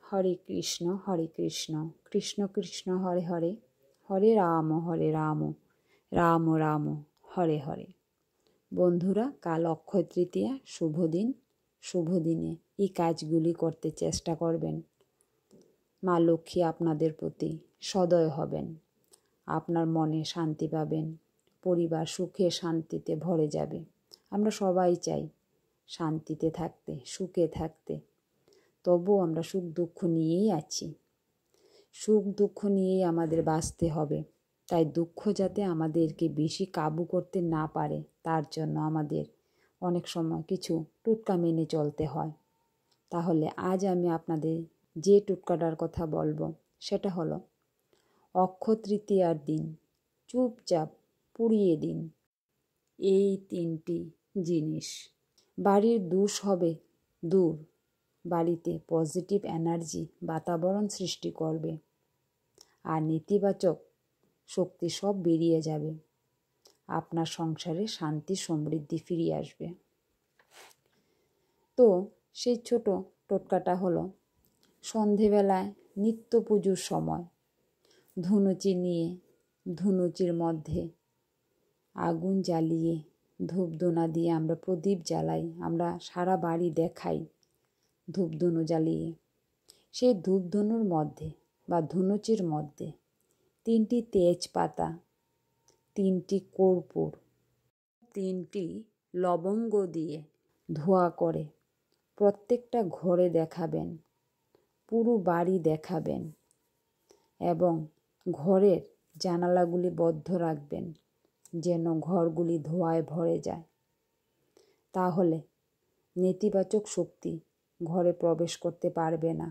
হরে কৃষ্ণ কৃষ্ণ কৃষ্ণ হরে হরে, হরে রাম রাম রাম হরে হরে। বন্ধুরা, কাল অক্ষয় তৃতীয়া, শুভ দিন। শুভ দিনে এই কাজগুলি করতে চেষ্টা করবেন। মা লক্ষ্মী আপনাদের প্রতি সদয় হবেন। আপনার মনে শান্তি পাবেন, পরিবার সুখে শান্তিতে ভরে যাবে। আমরা সবাই চাই শান্তিতে থাকতে, সুখে থাকতে। তবুও আমরা সুখ দুঃখ নিয়েই আছি। সুখ দুঃখ নিয়েই আমাদের বাঁচতে হবে। তাই দুঃখ যাতে আমাদেরকে বেশি কাবু করতে না পারে, তার জন্য আমাদের অনেক সময় কিছু টোটকা মেনে চলতে হয়। তাহলে আজ আমি আপনাদের যে টোটকাটার কথা বলবো সেটা হলো, অক্ষয় তৃতীয়ার দিন চুপচাপ পুড়িয়ে দিন এই 3টি জিনিস। বাড়ির দোষ হবে দূর, বাড়িতে পজিটিভ এনার্জি বাতাবরণ সৃষ্টি করবে, আর নেতিবাচক শক্তি সব বেরিয়ে যাবে। আপনার সংসারে শান্তি সমৃদ্ধি ফিরিয়ে আসবে। তো সেই ছোট টোটকাটা হলো, সন্ধেবেলায় নিত্য পুজোর সময় ধুনুচি নিয়ে ধুনুচির মধ্যে আগুন জ্বালিয়ে ধূপধুনা দিয়ে আমরা প্রদীপ জ্বালাই। আমরা সারা বাড়ি দেখাই ধূপধুনো জ্বালিয়ে। সেই ধূপধুনোর মধ্যে বা ধুনুচির মধ্যে 3টি তেজপাতা, 3টি কর্পূর, 3টি লবঙ্গ দিয়ে ধোয়া করে প্রত্যেকটা ঘরে দেখাবেন, পুরো বাড়ি দেখাবেন এবং ঘরের জানালাগুলি বন্ধ রাখবেন যেন ঘরগুলি ধোঁয়ায় ভরে যায়। তাহলে নেতিবাচক শক্তি ঘরে প্রবেশ করতে পারবে না।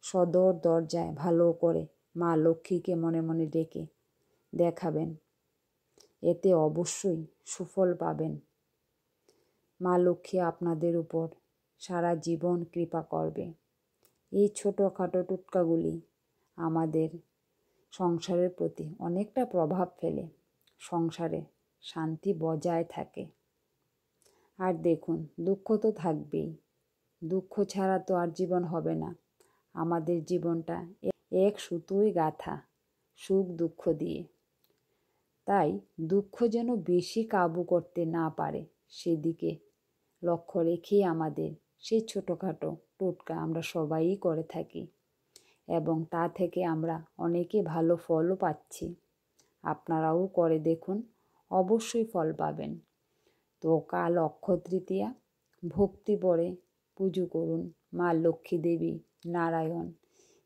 সদর দরজায় ভালো করে মা লক্ষ্মীকে মনে মনে ডেকে দেখাবেন। এতে অবশ্যই সুফল পাবেন। মা লক্ষ্মী আপনাদের উপর সারা জীবন কৃপা করবে। এই ছোটোখাটো টোটকাগুলি আমাদের সংসারের প্রতি অনেকটা প্রভাব ফেলে, সংসারে শান্তি বজায় থাকে। আর দেখুন, দুঃখ তো থাকবেই। দুঃখ ছাড়া তো আর জীবন হবে না। আমাদের জীবনটা এক সুতোয় গাঁথা, সুখ দুঃখ দিয়ে। তাই দুঃখ যেন বেশি কাবু করতে না পারে, সেদিকে লক্ষ্য রেখেই আমাদের সেই ছোটোখাটো টোটকা আমরা সবাই করে থাকি এবং তা থেকে আমরা অনেকে ভালো ফলও পাচ্ছি। আপনারাও করে দেখুন, অবশ্যই ফল পাবেন। তো কাল অক্ষয় তৃতীয়া, ভক্তি ভরে পুজো করুন মা লক্ষ্মী দেবী, নারায়ণ,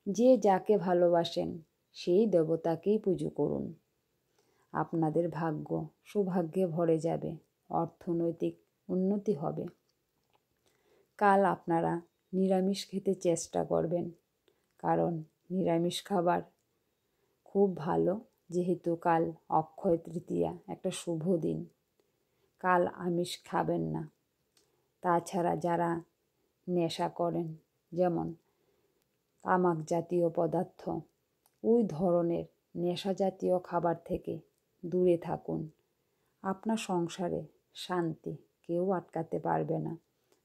যে যাকে ভালোবাসেন সেই দেবতাকেই পুজো করুন। আপনাদের ভাগ্য সৌভাগ্যে ভরে যাবে, অর্থনৈতিক উন্নতি হবে। কাল আপনারা নিরামিষ খেতে চেষ্টা করবেন, কারণ নিরামিষ খাবার খুব ভালো। যেহেতু কাল অক্ষয় তৃতীয়া, একটা শুভ দিন, কাল আমিষ খাবেন না। তাছাড়া যারা নেশা করেন, যেমন তামাক জাতীয় পদার্থ, ওই ধরনের নেশা জাতীয় খাবার থেকে দূরে থাকুন। আপনার সংসারে শান্তি কেউ আটকাতে পারবে না।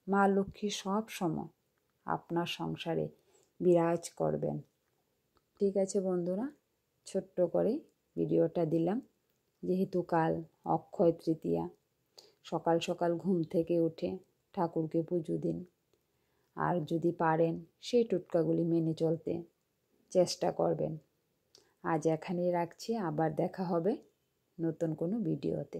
মা লক্ষ্মী সব সময় আপনার সংসারে বিরাজ করবেন। ঠিক আছে বন্ধুরা, ছোট্ট করে ভিডিওটা দিলাম। যেহেতু কাল অক্ষয় তৃতীয়া, সকাল সকাল ঘুম থেকে উঠে ঠাকুরকে পুজো দিন। আর যদি পারেন সেই টোটকাগুলি মেনে চলতে চেষ্টা করবেন। আজ এখানেই রাখছি, আবার দেখা হবে নতুন কোনো ভিডিওতে।